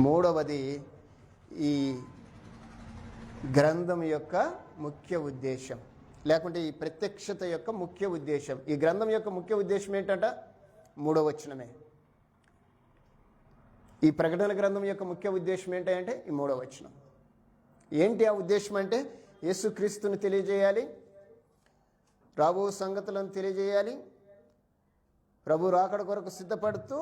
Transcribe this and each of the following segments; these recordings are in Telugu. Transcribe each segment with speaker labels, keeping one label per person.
Speaker 1: మూడవది ఈ గ్రంథం యొక్క ముఖ్య ఉద్దేశం, లేకుంటే ఈ ప్రత్యక్షత యొక్క ముఖ్య ఉద్దేశం. ఈ గ్రంథం యొక్క ముఖ్య ఉద్దేశం ఏంటంట? 3వ వచనమే. ఈ ప్రకటన గ్రంథం యొక్క ముఖ్య ఉద్దేశం ఏంటంటే ఈ 3వ వచనం. ఏంటి ఆ ఉద్దేశం అంటే యేసుక్రీస్తుని తెలియజేయాలి, రాబో సంగతులను తెలియజేయాలి, ప్రభు రాకడ కొరకు సిద్ధపడుతూ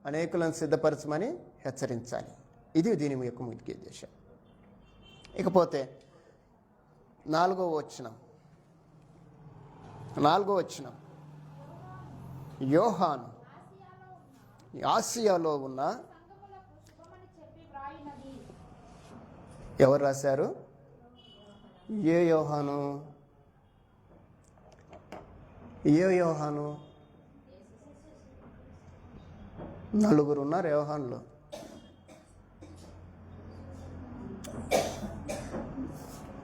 Speaker 1: అనేకులను సిద్ధపరచమని హెచ్చరించాలి. ఇది దీని యొక్క ముఖ్య ఉద్దేశం. ఇకపోతే 4వ వచనం, యోహాను ఆసియాలో ఉన్న, ఎవరు రాశారు? ఏ యోహాను? నలుగురు ఉన్నారు యోహానులో.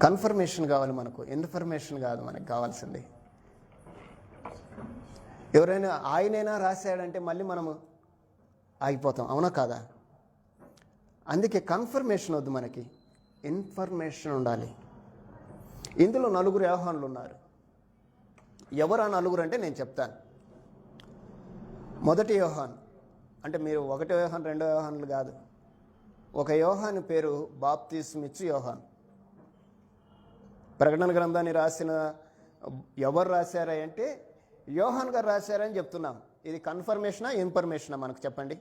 Speaker 1: కన్ఫర్మేషన్ కావాలి మనకు, ఇన్ఫర్మేషన్ కాదు మనకు కావాల్సింది. ఎవరైనా ఆయనైనా రాశాడంటే మళ్ళీ మనము ఆగిపోతాం, అవునా కాదా? అందుకే కన్ఫర్మేషన్ వద్దు, మనకి ఇన్ఫర్మేషన్ ఉండాలి. ఇందులో 4 యోహానులు ఉన్నారు. ఎవరు ఆ 4 అంటే నేను చెప్తాను. మొదటి యోహాన్ అంటే మీరు 1వ యోహాన్ 2వ యోహాన్లు కాదు. ఒక యోహాను పేరు బాప్తిస్మిచ్చు యోహాన్. ప్రకటన గ్రంథాన్ని రాసిన ఎవరు రాశారా అంటే యోహాన్ గారు రాశారని చెప్తున్నాం. ఇది కన్ఫర్మేషనా ఇన్ఫర్మేషనా మనకు చెప్పండి?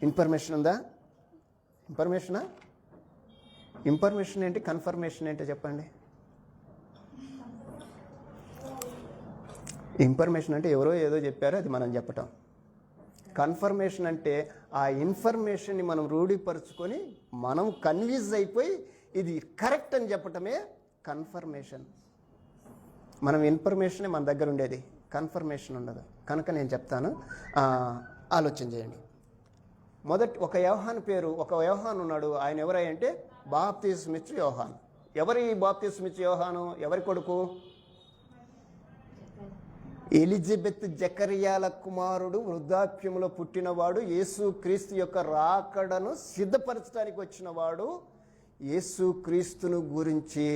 Speaker 1: ఇన్ఫర్మేషన్ ఉందా? ఇన్ఫర్మేషన్ ఏంటి, కన్ఫర్మేషన్ ఏంటో చెప్పండి. ఇన్ఫర్మేషన్ అంటే ఎవరో ఏదో చెప్పారో అది మనం చెప్పటం. కన్ఫర్మేషన్ అంటే ఆ ఇన్ఫర్మేషన్ని మనం రూఢీపరుచుకొని మనం కన్విన్స్ అయిపోయి ఇది కరెక్ట్ అని చెప్పటమే కన్ఫర్మేషన్. మనం ఇన్ఫర్మేషనే మన దగ్గర ఉండేది, కన్ఫర్మేషన్ ఉండదు. కనుక నేను చెప్తాను, ఆలోచన చేయండి. ఒక యోహాను పేరు, ఒక యోహాను ఉన్నాడు. ఆయన ఎవరై అంటే బాప్తిస్మిచ్చు యోహాను. ఎవరి బాప్తిస్మిచ్చు యోహాను? ఎవరి కొడుకు? ఎలిజబెత్ జకర్యాల కుమారుడు, వృద్ధాప్యంలో పుట్టినవాడు, యేసు క్రీస్తు యొక్క రాకడను సిద్ధపరచడానికి వచ్చినవాడు, యేసు క్రీస్తును గురించి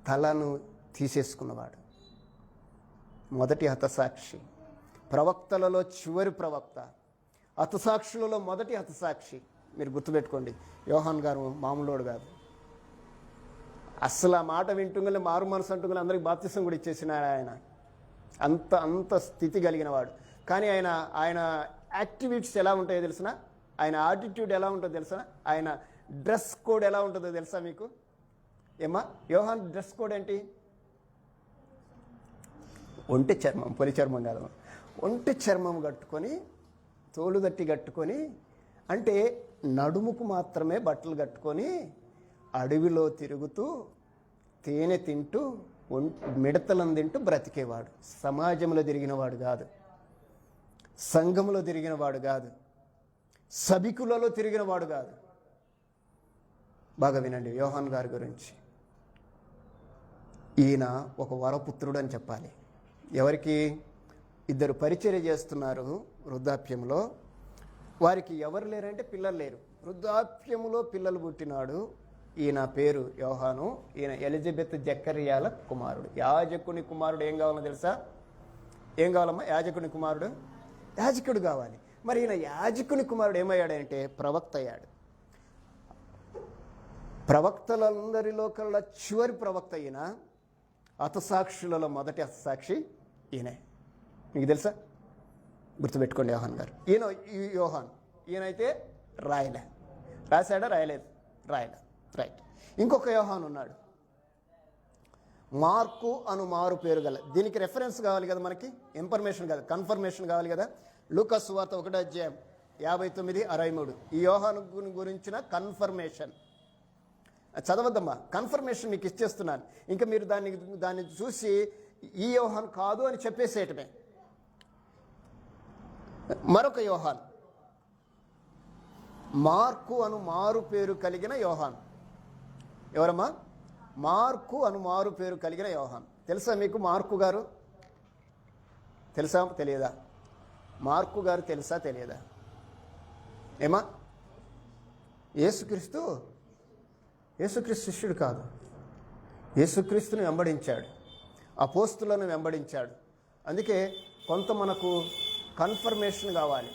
Speaker 1: తలను తీసేసుకున్నవాడు, మొదటి హతసాక్షి, ప్రవక్తలలో చివరి ప్రవక్త, హతసాక్షులలో మొదటి హతసాక్షి. మీరు గుర్తుపెట్టుకోండి, యోహాన్ గారు మామూలోడు కాదు. అసలు ఆ మాట వింటుంగలే మారు మనసు అంటుంగలే అందరికి బాప్తిసం కూడా ఇచ్చేసిన ఆయన అంత స్థితి కలిగిన వాడు. కానీ ఆయన యాక్టివిటీస్ ఎలా ఉంటాయో తెలిసిన, ఆయన యాటిట్యూడ్ ఎలా ఉంటుందో తెలుసా, ఆయన డ్రెస్ కోడ్ ఎలా ఉంటుందో తెలుసా మీకు? ఏమా యోహాన్ డ్రెస్ కోడ్ ఏంటి? ఒంటి చర్మం, పొలి చర్మం కాదు, ఒంటి చర్మం కట్టుకొని, తోలుదట్టి కట్టుకొని, అంటే నడుముకు మాత్రమే బట్టలు కట్టుకొని అడవిలో తిరుగుతూ తేనె తింటూ మిడతలను తింటూ బ్రతికేవాడు. సమాజంలో తిరిగినవాడు కాదు, సంఘంలో తిరిగినవాడు కాదు, సభికులలో తిరిగినవాడు కాదు. బాగా వినండి యోహాన్ గారి గురించి. ఈయన ఒక వరపుత్రుడు అని చెప్పాలి. ఎవరికి? 2 పరిచర్య చేస్తున్నారు వృద్ధాప్యంలో. వారికి ఎవరు లేరంటే పిల్లలు లేరు. వృద్ధాప్యంలో పిల్లలు పుట్టినాడు. ఈయన పేరు యోహాను. ఈయన ఎలిజబెత్ జకర్యాల కుమారుడు, యాజకుని కుమారుడు. ఏం కావాలో తెలుసా? ఏం కావాలమ్మా? యాజకుని కుమారుడు, యాజకుడు కావాలి. మరి ఈయన యాజకుని కుమారుడు ఏమయ్యాడంటే ప్రవక్త అయ్యాడు. ప్రవక్తలందరిలో కల్లా చివరి ప్రవక్త ఈయన. హతసాక్షులలో మొదటి హతసాక్షి ఈయనే. మీకు తెలుసా? గుర్తుపెట్టుకోండి యోహాన్ గారు. యోహాన్ ఈయనైతే రాశాడా? రాయలేదు. రైట్. ఇంకొక యోహాన్ ఉన్నాడు, మార్కు అను మారు పేరు గల. దీనికి రెఫరెన్స్ కావాలి కదా మనకి, ఇన్ఫర్మేషన్ కాదు, కన్ఫర్మేషన్ కావాలి కదా. లూకా సువార్త 1:59-63 ఈ యోహాను గురించిన కన్ఫర్మేషన్. చదవద్దమ్మా, కన్ఫర్మేషన్ మీకు ఇచ్చేస్తున్నాను. ఇంకా మీరు దాన్ని చూసి ఈ యోహాన్ కాదు అని చెప్పేసేయటమే. మరొక యోహాన్, మార్కు అను మారు పేరు కలిగిన యోహాన్. ఎవరమ్మా? మార్కు అను మారు పేరు కలిగిన యోహాన్. తెలుసా మీకు మార్కు గారు? తెలుసా తెలియదా? మార్కు గారు తెలుసా తెలియదా? ఏమా? యేసుక్రీస్తు శిష్యుడు కాదు. యేసుక్రీస్తుని వెంబడించాడు, అపోస్తులను వెంబడించాడు. అందుకే కొంత మనకు కన్ఫర్మేషన్ కావాలి.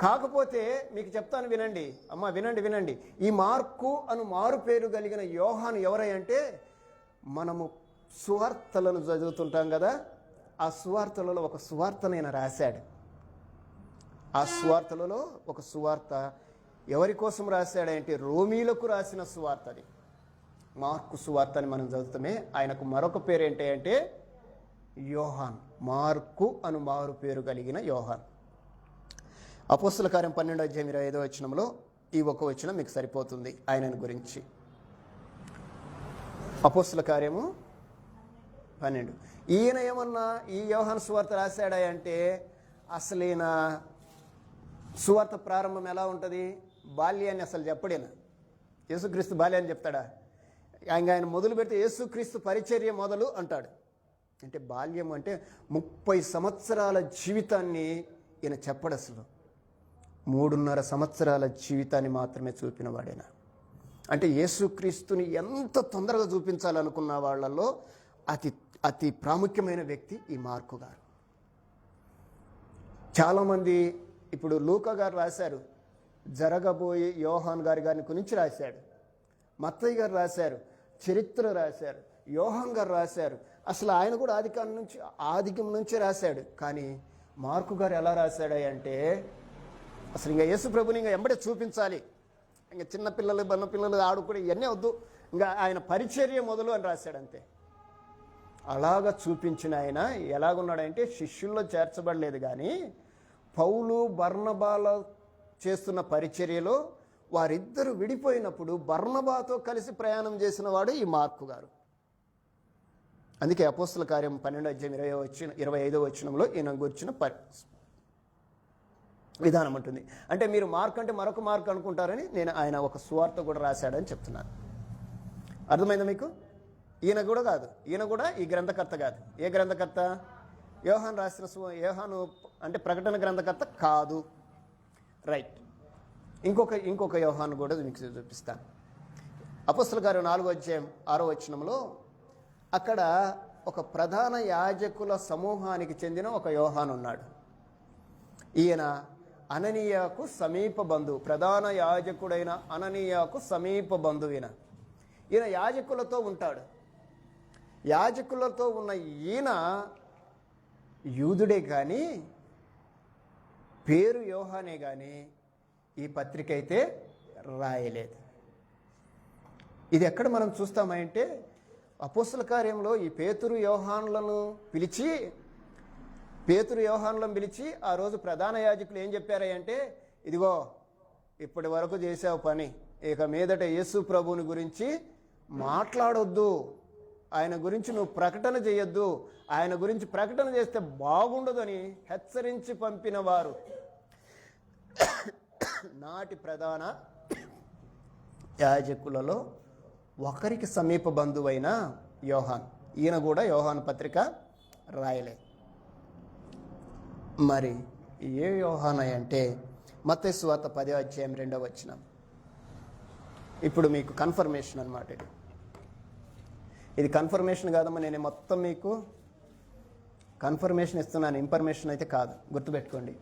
Speaker 1: కాకపోతే మీకు చెప్తాను, వినండి అమ్మ, వినండి. ఈ మార్కు అను మారు పేరు కలిగిన యోహాను ఎవరై అంటే, మనము సువార్తలను చదువుతుంటాం కదా, ఆ సువార్తలలో ఒక సువార్తను ఆయన రాశాడు. ఆ సువార్తలలో ఒక సువార్త ఎవరి కోసం రాశాడంటే రోమీలకు రాసిన సువార్త. అది మార్కు సువార్త అని మనం చదువుతామే. ఆయనకు మరొక పేరు ఏంటి అంటే యోహాన్. మార్కు అను మారు పేరు కలిగిన యోహాన్. అపోస్తుల కార్యం 12:25 ఈ ఒక వచనం మీకు సరిపోతుంది ఆయనను గురించి. అపోస్తుల కార్యము 12. ఈయన ఏమన్నా ఈ యోహాను సువార్త రాశాడా అంటే, అసలు ఈయన సువార్త ప్రారంభం ఎలా ఉంటుంది? బాల్యాన్ని అసలు చెప్పడేనా? యేసుక్రీస్తు బాల్యాన్ని చెప్తాడా? ఆయన మొదలు పెడితే యేసుక్రీస్తు పరిచర్య మొదలు అంటాడు. అంటే బాల్యం అంటే 30 సంవత్సరాల జీవితాన్ని ఈయన చెప్పడు. అసలు 3.5 సంవత్సరాల జీవితాన్ని మాత్రమే చూపిన వాడేనా. అంటే యేసుక్రీస్తుని ఎంత తొందరగా చూపించాలనుకున్న వాళ్ళల్లో అతి ప్రాముఖ్యమైన వ్యక్తి ఈ మార్కు గారు. చాలామంది ఇప్పుడు లూకా గారు రాశారు, జరగబోయే యోహాన్ గారిని గురించి రాశాడు. మత్తయి గారు రాశారు, చరిత్ర రాశారు. యోహాన్ గారు రాశారు, అసలు ఆయన కూడా ఆదికం నుంచి రాశాడు. కానీ మార్కు గారు ఎలా రాశాడు అంటే, అసలు ఇంకా యేసు ప్రభుని ఇంకా ఎంబడే చూపించాలి, ఇంకా చిన్నపిల్లలు బన్నపిల్లలు ఆడుకుని ఇవన్నీ వద్దు, ఇంకా ఆయన పరిచర్య మొదలు అని రాశాడు. అంతే. అలాగా చూపించిన ఆయన ఎలాగున్నాడంటే, శిష్యుల్లో చేర్చబడలేదు, కానీ పౌలు బర్నబాల చేస్తున్న పరిచర్యలో వారిద్దరూ విడిపోయినప్పుడు బర్నబాతో కలిసి ప్రయాణం చేసిన వాడు ఈ మార్కు గారు. అందుకే అపోస్తుల కార్యం 12:25 ఈయన గురించిన విధానం ఉంటుంది. అంటే మీరు మార్క్ అంటే మరొక మార్క్ అనుకుంటారని నేను ఆయన ఒక సువార్త కూడా రాశాడని చెప్తున్నాను. అర్థమైందా మీకు? ఈయన కూడా కాదు, ఈయన కూడా ఈ గ్రంథకర్త కాదు. ఏ గ్రంథకర్త? యోహాను రాసిన యోహాను అంటే ప్రకటన గ్రంథకర్త కాదు. రైట్. ఇంకొక యోహాను కూడా మీకు చూపిస్తాను. అపోస్తుల కార్యం 4:6 అక్కడ ఒక ప్రధాన యాజకుల సమూహానికి చెందిన ఒక యోహాను ఉన్నాడు. ఈయన అననీయాకు సమీప బంధువు. ప్రధాన యాజకుడైన అననీయాకు సమీప బంధువు. ఈయన యాజకులతో ఉంటాడు. యాజకులతో ఉన్న ఈయన యూదుడే కానీ పేరు యోహానే కానీ ఈ పత్రిక అయితే రాయలేదు. ఇది ఎక్కడ మనం చూస్తామంటే, అపోస్తుల కార్యంలో ఈ పేతురు యోహానులను పిలిచి ఆ రోజు ప్రధాన యాజకులు ఏం చెప్పారంటే, ఇదిగో ఇప్పటి వరకు చేసావు పని, ఇక మీదట యేసు ప్రభువుని గురించి మాట్లాడొద్దు, ఆయన గురించి నువ్వు ప్రకటన చేయొద్దు, ఆయన గురించి ప్రకటన చేస్తే బాగుండదని హెచ్చరించి పంపిన వారు నాటి ప్రధాన యాజకులలో ఒకరికి సమీప బంధువైన యోహాన్. ఈయన కూడా యోహాను పత్రిక రాయలేదు. మరి ఏ యోహాన్ అంటే మత్తయి సువార్త 10:2 ఇప్పుడు మీకు కన్ఫర్మేషన్ అన్నమాట. ఇది కన్ఫర్మేషన్ కాదమ్మా, నేను మొత్తం మీకు కన్ఫర్మేషన్ ఇస్తున్నాను, ఇన్ఫర్మేషన్ అయితే కాదు, గుర్తుపెట్టుకోండి.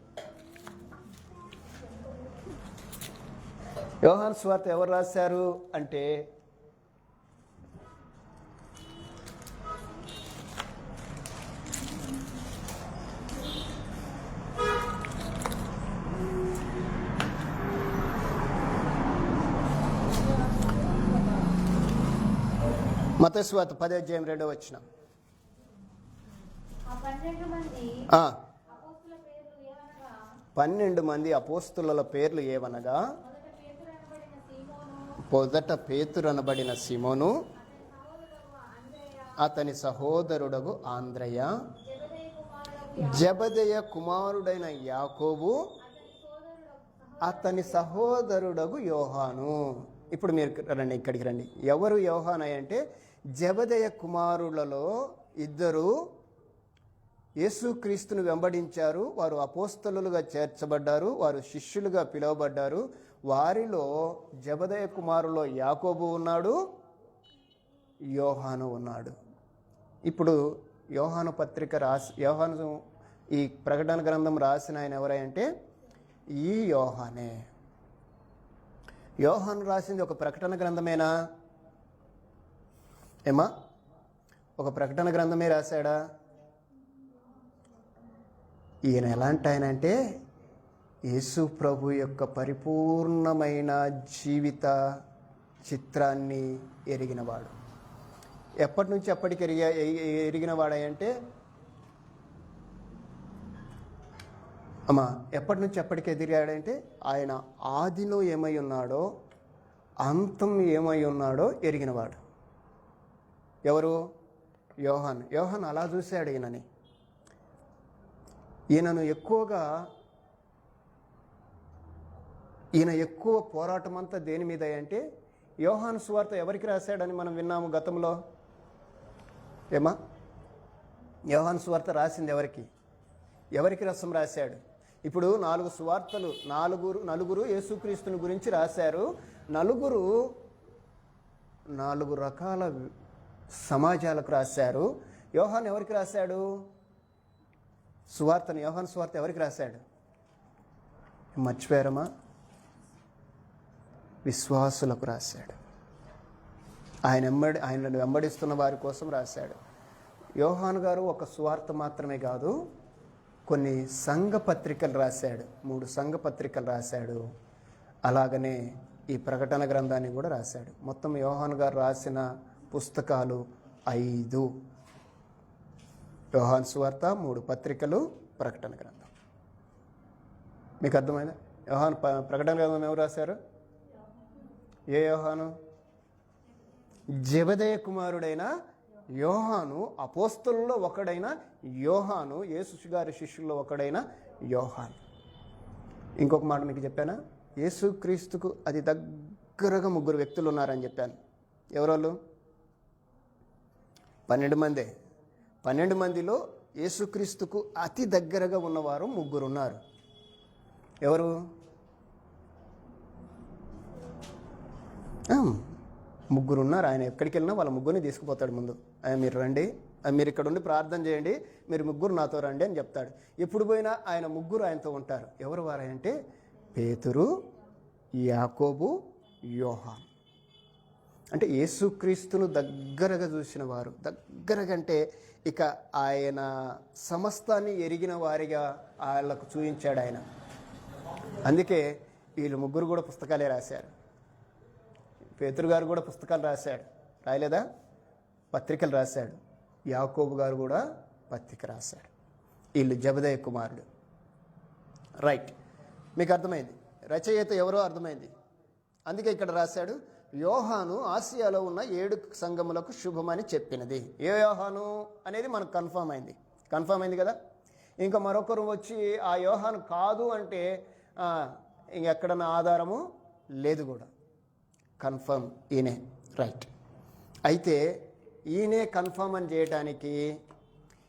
Speaker 1: యోహాను సువార్త ఎవరు రాశారు అంటే మత్తయి సువార్త 10:2 12 మంది అపోస్తుల పేర్లు ఏవనగా, మొదట పేతురు అనబడిన సీమోను, అతని సహోదరుడగు ఆంద్రయ, జెబెదయి కుమారుడైన యాకోబు, అతని సహోదరుడగు యోహాను. ఇప్పుడు మీరు రండి, ఇక్కడికి రండి. ఎవరు యోహాను అంటే జెబెదయి కుమారులలో ఇద్దరు యేసుక్రీస్తును వెంబడించారు, వారు అపోస్తలులుగా చేర్చబడ్డారు, వారు శిష్యులుగా పిలువబడ్డారు. వారిలో జెబెదయి కుమారులో యాకోబు ఉన్నాడు, యోహాను ఉన్నాడు. ఇప్పుడు యోహాను ఈ ప్రకటన గ్రంథం రాసిన ఆయన ఎవరంటే ఈ యోహానే. యోహాను రాసింది ఒక ప్రకటన గ్రంథమేనా? ఏమా ఒక ప్రకటన గ్రంథమే రాశాడా? ఈయన ఎలాంటి ఆయన అంటే యేసు ప్రభు యొక్క పరిపూర్ణమైన జీవిత చిత్రాన్ని ఎరిగినవాడు. ఎప్పటి నుంచి ఎప్పటికి ఎరిగినవాడంటే ఎప్పటి నుంచి ఎప్పటికి ఎదిగాడంటే ఆయన ఆదిలో ఏమై ఉన్నాడో అంతం ఏమై ఉన్నాడో ఎరిగినవాడు. ఎవరు? యోహాను అలా చూశాడు ఈయనని. ఈయన ఎక్కువ పోరాటం అంతా దేని మీద అంటే యోహాను సువార్త ఎవరికి రాశాడని మనం విన్నాము గతంలో. ఏమా యోహాను సువార్త రాసింది ఎవరికి రసం రాశాడు? ఇప్పుడు 4 సువార్తలు, నలుగురు యేసుక్రీస్తుని గురించి రాశారు. 4 రకాల సమాజాలకు రాశారు. యోహాను ఎవరికి రాశాడు సువార్తను? యోహాను సువార్త ఎవరికి రాశాడు? మర్చిపోయారమ్మా? విశ్వాసులకు రాశాడు. ఆయనను వెంబడిస్తున్న వారి కోసం రాశాడు. యోహాను గారు ఒక సువార్త మాత్రమే కాదు, కొన్ని సంఘ పత్రికలు రాశాడు. 3 సంఘ పత్రికలు రాశాడు. అలాగనే ఈ ప్రకటన గ్రంథాన్ని కూడా రాశాడు. మొత్తం యోహాను గారు రాసిన పుస్తకాలు 5. యోహాను సువార్త, 3 పత్రికలు, ప్రకటన గ్రంథం. మీకు అర్థమైందా? యోహాను ప్రకటన గ్రంథం ఎవరు రాశారు? ఏ యోహాను? జెబెదయి కుమారుడైన యోహాను, అపోస్తలుల్లో ఒకడైన యోహాను, యేసు గారి శిష్యుల్లో ఒకడైన యోహాను. ఇంకొక మాట మీకు చెప్పానా? యేసుక్రీస్తుకు అతి దగ్గరగా 3 వ్యక్తులు ఉన్నారని చెప్పాను. ఎవరోళ్ళు? 12 మందే. 12 మందిలో యేసుక్రీస్తుకు అతి దగ్గరగా ఉన్నవారు 3 ఉన్నారు. ఎవరు? 3 ఉన్నారు. ఆయన ఎక్కడికి వెళ్ళినా వాళ్ళ 3ని తీసుకుపోతాడు. ముందు మీరు రండి, మీరు ఇక్కడ ఉండి ప్రార్థన చేయండి, మీరు 3 నాతో రండి అని చెప్తాడు. ఎప్పుడు పోయినా ఆయన 3 ఆయనతో ఉంటారు. ఎవరు వారంటే పేతురు, యాకోబు, యోహాను. అంటే యేసుక్రీస్తును దగ్గరగా చూసిన వారు. దగ్గరగా అంటే ఇక ఆయన సమస్తాన్ని ఎరిగిన వారిగా వాళ్ళకు చూపించాడు ఆయన. అందుకే వీళ్ళు 3 కూడా పుస్తకాలే రాశారు. పేతురు గారు కూడా పుస్తకాలు రాశాడు, రాయలేదా? పత్రికలు రాశాడు. యాకోబు గారు కూడా పత్రిక రాశాడు. వీళ్ళు జెబెదయి కుమారుడు. రైట్, మీకు అర్థమైంది. రచయిత ఎవరో అర్థమైంది. అందుకే ఇక్కడ రాశాడు, యోహాను ఆసియాలో ఉన్న 7 సంఘములకు శుభమని చెప్పినది. ఏ యోహాను అనేది మనకు కన్ఫర్మ్ అయింది కదా. ఇంకా మరొకరు వచ్చి ఆ యోహాను కాదు అంటే ఇంకెక్కడన్నా ఆధారము లేదు కూడా. కన్ఫర్మ్ ఈయనే. రైట్, అయితే ఈయనే కన్ఫర్మ్ అని చేయడానికి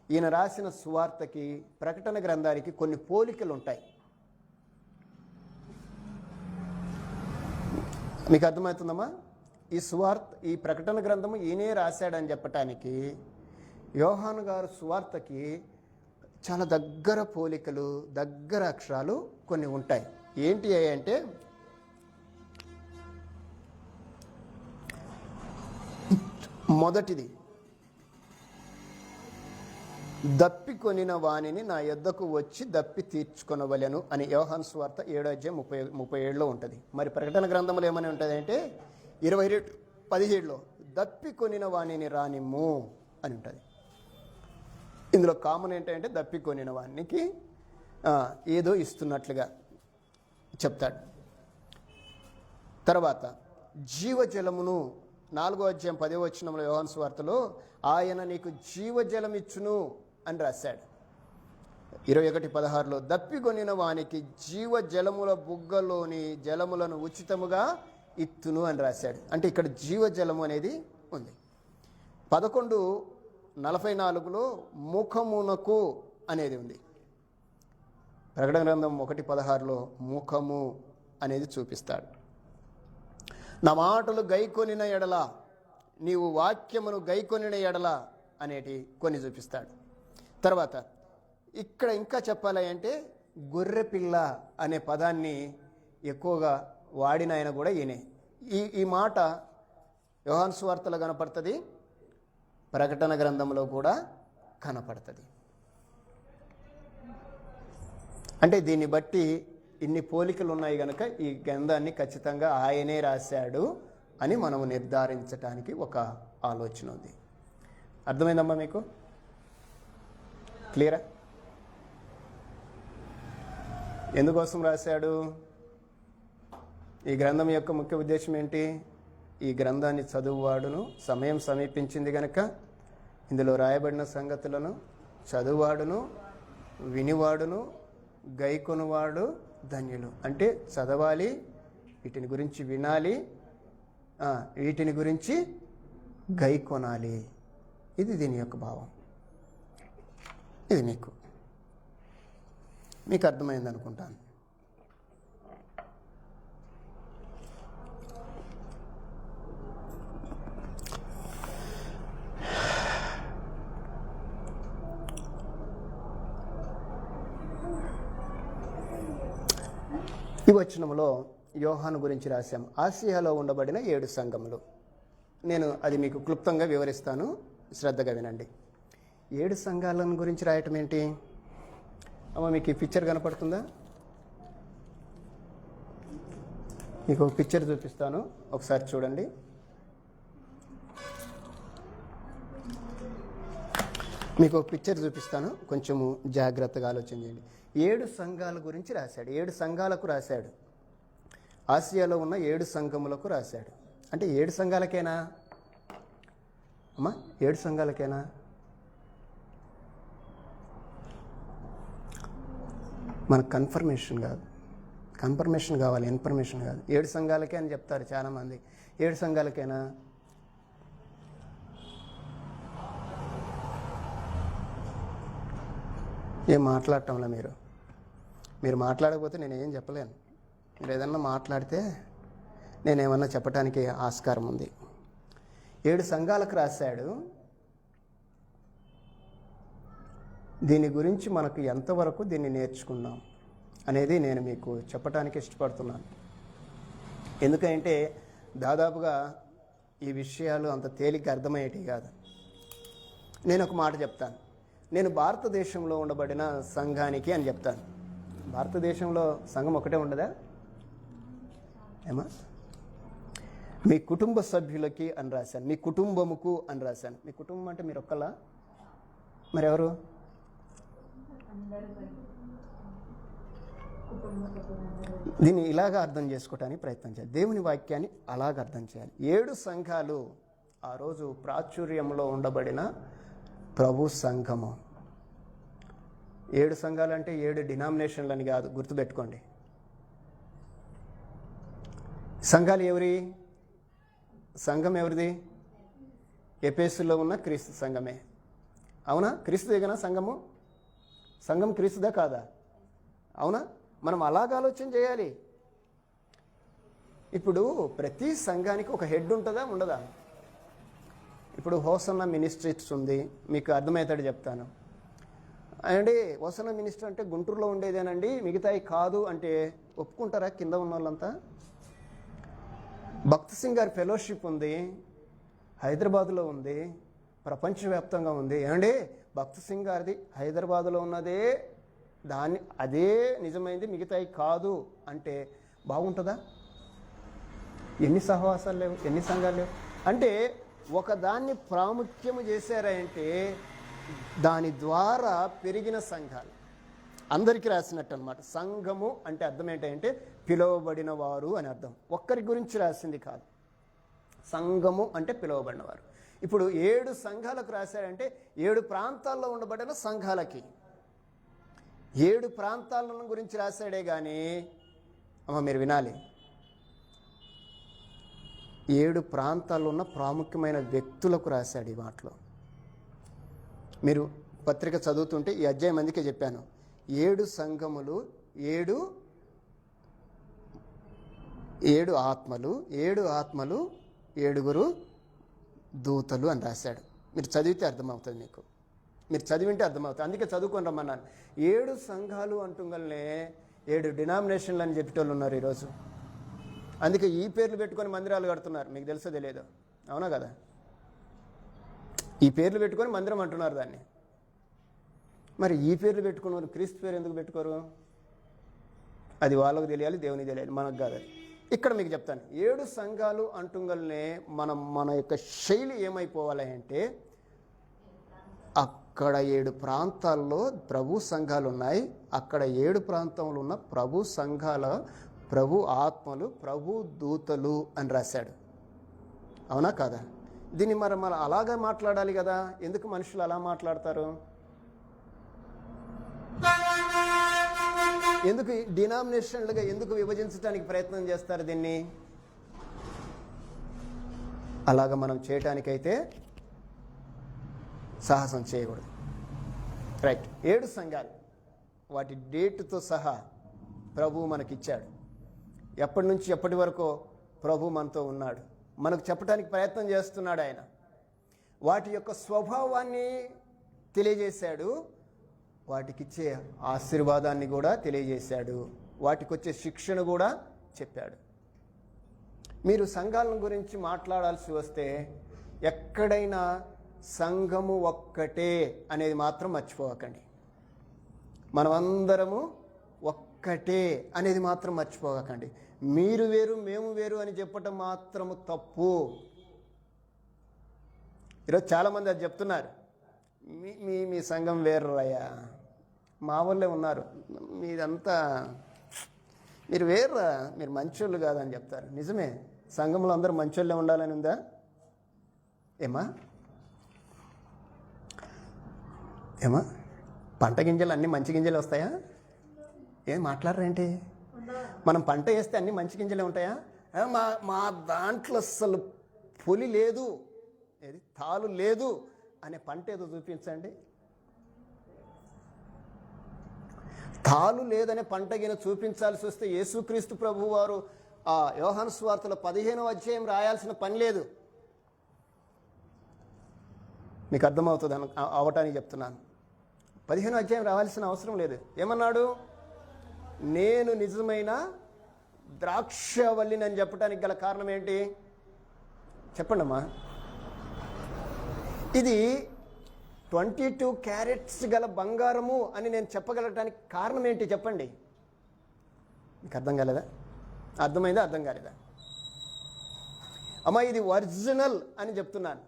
Speaker 1: ఈయన రాసిన సువార్తకి ప్రకటన గ్రంథానికి కొన్ని పోలికలు ఉంటాయి. మీకు అర్థమవుతుందమ్మా? ఈ ప్రకటన గ్రంథము ఈయనే రాశాడని చెప్పటానికి యోహాను గారు సువార్తకి చాలా దగ్గర పోలికలు, దగ్గర అక్షరాలు కొన్ని ఉంటాయి. ఏంటి అంటే మొదటిది, దప్పి కొనిన వాణిని నా యొద్దకు వచ్చి దప్పి తీర్చుకొనవలెను అని యోహాను సువార్త 7:37లో ఉంటుంది. మరి ప్రకటన గ్రంథంలో ఏమని ఉంటుంది అంటే 22:17లో దప్పి కొనిన వాణిని రానిమ్ము అని ఉంటుంది. ఇందులో కామన్ ఏంటంటే దప్పి కొనిన వానికి ఏదో ఇస్తున్నట్లుగా చెప్తాడు. తర్వాత జీవజలమును 4:10 యోహాను సువార్తలో ఆయన నీకు జీవజలం ఇచ్చును అని రాశాడు. 21:16లో దప్పికొనిన వానికి జీవజలముల బుగ్గలోని జలములను ఉచితముగా ఇత్తును అని రాశాడు. అంటే ఇక్కడ జీవజలము అనేది ఉంది. 11:44లో ముఖమునకు అనేది ఉంది. ప్రకటన గ్రంథం 1:16లో ముఖము అనేది చూపిస్తాడు. నా మాటలు గైకొనిన ఎడల, నీవు వాక్యమును గైకొనిన ఎడల అనేటి కొన్ని చూపిస్తాడు. తర్వాత ఇక్కడ ఇంకా చెప్పాలి అంటే గొర్రెపిల్ల అనే పదాన్ని ఎక్కువగా వాడిన ఆయన కూడా ఈయనే. ఈ మాట యోహాను సువార్తలో కనపడుతుంది, ప్రకటన గ్రంథంలో కూడా కనపడుతుంది. అంటే దీన్ని బట్టి ఇన్ని పోలికలు ఉన్నాయి కనుక ఈ గ్రంథాన్ని ఖచ్చితంగా ఆయనే రాశాడు అని మనము నిర్ధారించడానికి ఒక ఆలోచన ఉంది. అర్థమైందమ్మా మీకు? క్లియరా? ఎందుకోసం రాశాడు? ఈ గ్రంథం యొక్క ముఖ్య ఉద్దేశం ఏంటి? ఈ గ్రంథాన్ని చదువువాడును, సమయం సమీపించింది కనుక ఇందులో రాయబడిన సంగతులను చదువువాడును, వినివాడును, గైకొనువాడు ధన్యులు. అంటే చదవాలి, వీటిని గురించి వినాలి, వీటిని గురించి గైకొనాలి. ఇది దీని యొక్క భావం. ఇది మీకు అర్థమైంది అనుకుంటాను. ఈ వచనంలో యోహాను గురించి రాశాం. ఆసియాలో ఉండబడిన 7 సంఘములు. నేను అది మీకు క్లుప్తంగా వివరిస్తాను, శ్రద్ధగా వినండి. 7 సంఘాలను గురించి రాయటం ఏంటి అమ్మ? మీకు ఈ పిక్చర్ కనపడుతుందా? మీకు ఒక పిక్చర్ చూపిస్తాను, ఒకసారి చూడండి. మీకు ఒక పిక్చర్ చూపిస్తాను, కొంచెము జాగ్రత్తగా ఆలోచన చేయండి. 7 సంఘాల గురించి రాశాడు. 7 సంఘాలకు రాశాడు. ఆసియాలో ఉన్న 7 సంఘములకు రాశాడు. అంటే 7 సంఘాలకేనా అమ్మా? 7 సంఘాలకేనా? మనకు కన్ఫర్మేషన్ కాదు, కన్ఫర్మేషన్ కావాలి, ఇన్ఫర్మేషన్ కాదు. 7 సంఘాలకే అని చెప్తారు చాలామంది. 7 సంఘాలకేనా? ఏం మాట్లాడటంలా మీరు మాట్లాడకపోతే నేనేం చెప్పలేను. మీరు ఏదన్నా మాట్లాడితే నేనేమన్నా చెప్పడానికి ఆస్కారం ఉంది. 7 సంఘాలకు రాశాడు. దీని గురించి మనకు ఎంతవరకు దీన్ని నేర్చుకున్నాం అనేది నేను మీకు చెప్పడానికి ఇష్టపడుతున్నాను. ఎందుకంటే దాదాపుగా ఈ విషయాలు అంత తేలిక అర్థమయ్యేటివి కాదు. నేను ఒక మాట చెప్తాను. నేను భారతదేశంలో ఉండబడిన సంఘానికి అని చెప్తాను. భారతదేశంలో సంఘం ఒకటే ఉండదా ఏమా? మీ కుటుంబ సభ్యులకి అని రాశాను, మీ కుటుంబముకు అని రాశాను. మీ కుటుంబం అంటే మీరు ఒక్కలా? మరెవరు? దీన్ని ఇలాగా అర్థం చేసుకోవటానికి ప్రయత్నం చేయాలి. దేవుని వాక్యాన్ని అలాగ అర్థం చేయాలి. 7 సంఘాలు ఆ రోజు ప్రాచుర్యంలో ఉండబడిన ప్రభు సంఘము. 7 సంఘాలు అంటే 7 డినామినేషన్లు అని కాదు, గుర్తుపెట్టుకోండి. సంఘాలు ఎవరి? సంఘం ఎవరిది? ఎఫెసులో ఉన్న క్రీస్తు సంఘమే. అవునా? క్రీస్తుదేనా సంఘము? సంఘం క్రీస్తుదా కాదా? అవునా? మనం అలాగ ఆలోచన చేయాలి. ఇప్పుడు ప్రతి సంఘానికి ఒక హెడ్ ఉంటుందా ఉండదా? ఇప్పుడు హోసన్న మినిస్ట్రీస్ ఉంది, మీకు అర్థమవుతాడు చెప్తాను. అండి హోసన్న మినిస్ట్రీ అంటే గుంటూరులో ఉండేదేనండి, మిగతాయి కాదు అంటే ఒప్పుకుంటారా కింద ఉన్న వాళ్ళంతా? భక్త్ సింగ్ గారి ఫెలోషిప్ ఉంది, హైదరాబాదులో ఉంది, ప్రపంచవ్యాప్తంగా ఉంది. ఏమండి భక్త్ సింగ్ గారిది హైదరాబాదులో ఉన్నదే అదే నిజమైంది, మిగతాయి కాదు అంటే బాగుంటుందా? ఎన్ని సహవాసాలు లేవు, ఎన్ని సంఘాలు లేవు. అంటే ఒకదాన్ని ప్రాముఖ్యము చేశారంటే దాని ద్వారా పెరిగిన సంఘాలు అందరికీ రాసినట్టు అనమాట. సంఘము అంటే అర్థం ఏంటంటే పిలువబడిన వారు అని అర్థం. ఒక్కరి గురించి రాసింది కాదు. సంఘము అంటే పిలువబడిన వారు. ఇప్పుడు 7 సంఘాలకు రాశారంటే 7 ప్రాంతాల్లో ఉండబడిన సంఘాలకి 7 ప్రాంతాలను గురించి రాశాడే కానీ అమ్మ మీరు వినాలి, 7 ప్రాంతాల్లో ఉన్న ప్రాముఖ్యమైన వ్యక్తులకు రాశాడు ఈ మాటలో. మీరు పత్రిక చదువుతుంటే ఈ అధ్యాయం అందుకే చెప్పాను, 7 సంఘములు, 7 ఆత్మలు, 7 దూతలు అని రాశాడు. మీరు చదివితే అర్థమవుతుంది, మీరు చదివింటే అర్థమవుతుంది. అందుకే చదువుకొని రమ్మన్నాను. 7 సంఘాలు అంటుంగల్నే 7 డినామినేషన్లు అని చెప్పేటోళ్ళు ఉన్నారు ఈరోజు. అందుకే ఈ పేర్లు పెట్టుకొని మందిరాలు కడుతున్నారు. మీకు తెలుసో తెలియదు, అవునా కదా? ఈ పేర్లు పెట్టుకొని మందిరం అంటున్నారు దాన్ని. మరి ఈ పేర్లు పెట్టుకున్నారు, క్రీస్తు పేరు ఎందుకు పెట్టుకోరు? అది వాళ్ళకు తెలియాలి, దేవునికి తెలియాలి, మనకు కాదు. ఇక్కడ మీకు చెప్తాను, 7 సంఘాలు అంటుంగల్నే మన యొక్క శైలి ఏమైపోవాలి అంటే, అక్కడ 7 ప్రాంతాల్లో ప్రభు సంఘాలు ఉన్నాయి. అక్కడ 7 ప్రాంతంలో ఉన్న ప్రభు సంఘాల ప్రభు ఆత్మలు, ప్రభు దూతలు అని రాశాడు. అవునా కాదా? దీన్ని మరి అలాగే మాట్లాడాలి కదా. ఎందుకు మనుషులు అలా మాట్లాడతారు? ఎందుకు డినామినేషన్లుగా ఎందుకు విభజించడానికి ప్రయత్నం చేస్తారు దీన్ని? అలాగ మనం చేయటానికైతే సాహసం చేయకూడదు. రైట్. 7 సంఘాలు, వాటి డేటుతో సహా ప్రభు మనకిచ్చాడు. ఎప్పటి నుంచి ఎప్పటి వరకు ప్రభు మనతో ఉన్నాడు, మనకు చెప్పడానికి ప్రయత్నం చేస్తున్నాడు ఆయన. వాటి యొక్క స్వభావాన్ని తెలియజేశాడు, వాటికిచ్చే ఆశీర్వాదాన్ని కూడా తెలియజేశాడు, వాటికి వచ్చే శిక్షణ కూడా చెప్పాడు. మీరు సంఘాల గురించి మాట్లాడాల్సి వస్తే ఎక్కడైనా సంఘము ఒక్కటే అనేది మాత్రం మర్చిపోకండి. మనమందరము ఒక్కటే అనేది మాత్రం మర్చిపోకండి. మీరు వేరు మేము వేరు అని చెప్పటం మాత్రము తప్పు. ఈరోజు చాలామంది అది చెప్తున్నారు, మీ సంఘం వేర్రయ్యా, మా వాళ్ళే ఉన్నారు, మీదంతా మీరు వేర్రా, మీరు మంచోళ్ళు కాదని చెప్తారు. నిజమే, సంఘంలో అందరూ మంచోళ్ళే ఉండాలని ఉందా? ఏమా పంట గింజలు అన్నీ మంచి గింజలు వస్తాయా? ఏం మాట్లాడరేంటి? మనం పంట వేస్తే అన్నీ మంచి గింజలే ఉంటాయా? మా దాంట్లో అసలు పొలి లేదు, ఏది తాలు లేదు అనే పంట ఏదో చూపించండి. తాలు లేదనే పంట గిన చూపించాల్సి వస్తే యేసుక్రీస్తు ప్రభు వారు ఆ యోహాను సువార్తలో 15వ అధ్యాయం రాయాల్సిన పని లేదు. మీకు అర్థమవుతుంది అవటానికి చెప్తున్నాను. 15వ అధ్యాయం రావాల్సిన అవసరం లేదు. ఏమన్నాడు? నేను నిజమైన ద్రాక్షవల్లిని అని చెప్పడానికి గల కారణం ఏంటి? చెప్పండి అమ్మా. ఇది 22 క్యారెట్స్ గల బంగారము అని నేను చెప్పగలటానికి కారణం ఏంటి చెప్పండి. మీకు అర్థం కాలేదా? అర్థమైందా? అర్థం కాలేదా? అమ్మా ఇది ఒరిజినల్ అని చెప్తున్నాను,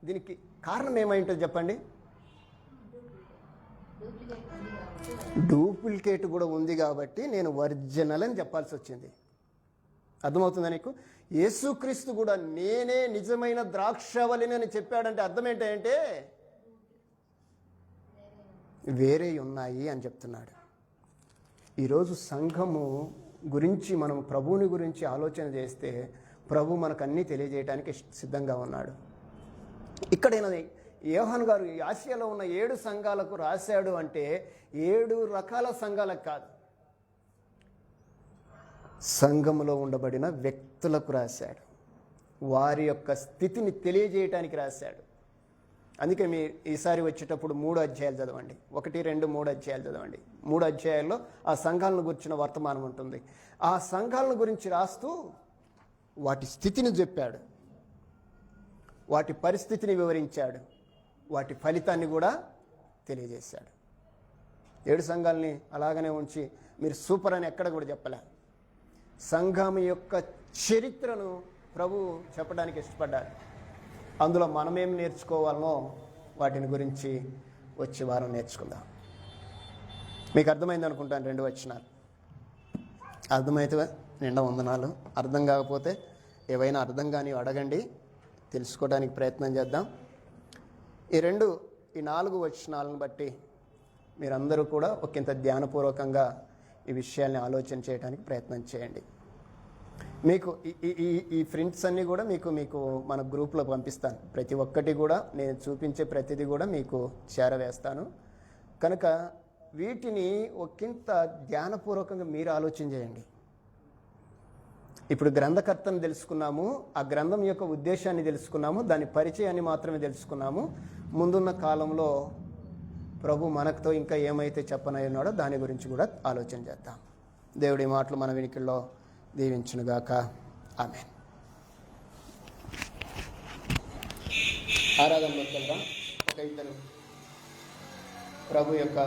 Speaker 1: దీనికి కారణం ఏమైంటుంది చెప్పండి. డూప్లికేట్ కూడా ఉంది కాబట్టి నేను ఒరిజినల్ అని చెప్పాల్సి వచ్చింది. అర్థమవుతుందా నీకు? యేసుక్రీస్తు కూడా నేనే నిజమైన ద్రాక్షవల్లిని అని చెప్పాడంటే అర్థం ఏంటంటే వేరే ఉన్నాయి అని చెప్తున్నాడు. ఈరోజు సంఘము గురించి మనం ప్రభువుని గురించి ఆలోచన చేస్తే ప్రభు మనకు అన్నీ తెలియజేయడానికి సిద్ధంగా ఉన్నాడు. ఇక్కడైనా యోహాను గారు ఆసియాలో ఉన్న 7 సంఘాలకు రాశాడు అంటే 7 రకాల సంఘాలకు కాదు, సంఘములో ఉండబడిన వ్యక్తులకు రాశాడు. వారి యొక్క స్థితిని తెలియజేయటానికి రాశాడు. అందుకే మీ ఈసారి వచ్చేటప్పుడు 3 అధ్యాయాలు చదవండి. 1, 2, 3 అధ్యాయాలు చదవండి. 3 అధ్యాయాల్లో ఆ సంఘాలను గురించిన వర్తమానం ఉంటుంది. ఆ సంఘాలను గురించి రాస్తూ వాటి స్థితిని చెప్పాడు, వాటి పరిస్థితిని వివరించాడు, వాటి ఫలితాన్ని కూడా తెలియజేశాడు. 7 సంఘాలని అలాగనే ఉంచి మీరు సూపర్ అని ఎక్కడ కూడా చెప్పలే. సంఘం యొక్క చరిత్రను ప్రభు చెప్పడానికి ఇష్టపడ్డారు. అందులో మనమేం నేర్చుకోవాలనో వాటిని గురించి వచ్చే వారం నేర్చుకుందాం. మీకు అర్థమైంది అనుకుంటాను. 2 వచనాలు అర్థమైతే నిండా వందనాలు. అర్థం కాకపోతే ఏవైనా అర్థం కాని అడగండి, తెలుసుకోవడానికి ప్రయత్నం చేద్దాం. ఈ 4 వచనాలను బట్టి మీరందరూ కూడా ఒకంత ధ్యానపూర్వకంగా ఈ విషయాల్ని ఆలోచన చేయడానికి ప్రయత్నం చేయండి. మీకు ఈ ప్రింట్స్ అన్నీ కూడా మీకు మన గ్రూప్లో పంపిస్తాను. ప్రతి ఒక్కటి కూడా నేను చూపించే ప్రతిదీ కూడా మీకు చేరవేస్తాను. కనుక వీటిని ఒకంత ధ్యానపూర్వకంగా మీరు ఆలోచన చేయండి. ఇప్పుడు గ్రంథకర్తను తెలుసుకున్నాము, ఆ గ్రంథం యొక్క ఉద్దేశాన్ని తెలుసుకున్నాము, దాని పరిచయాన్ని మాత్రమే తెలుసుకున్నాము. ముందున్న కాలంలో ప్రభు మనతో ఇంకా ఏమైతే చెప్పనై ఉన్నాడో దాని గురించి కూడా ఆలోచన చేద్దాం. దేవుడి మాటలు మన వినికిల్లో దీవించునుగాక. ఆమేన్. ఆరాధనలోకి వెళ్దాం. ఒక ఇద్దరు ప్రభు యొక్క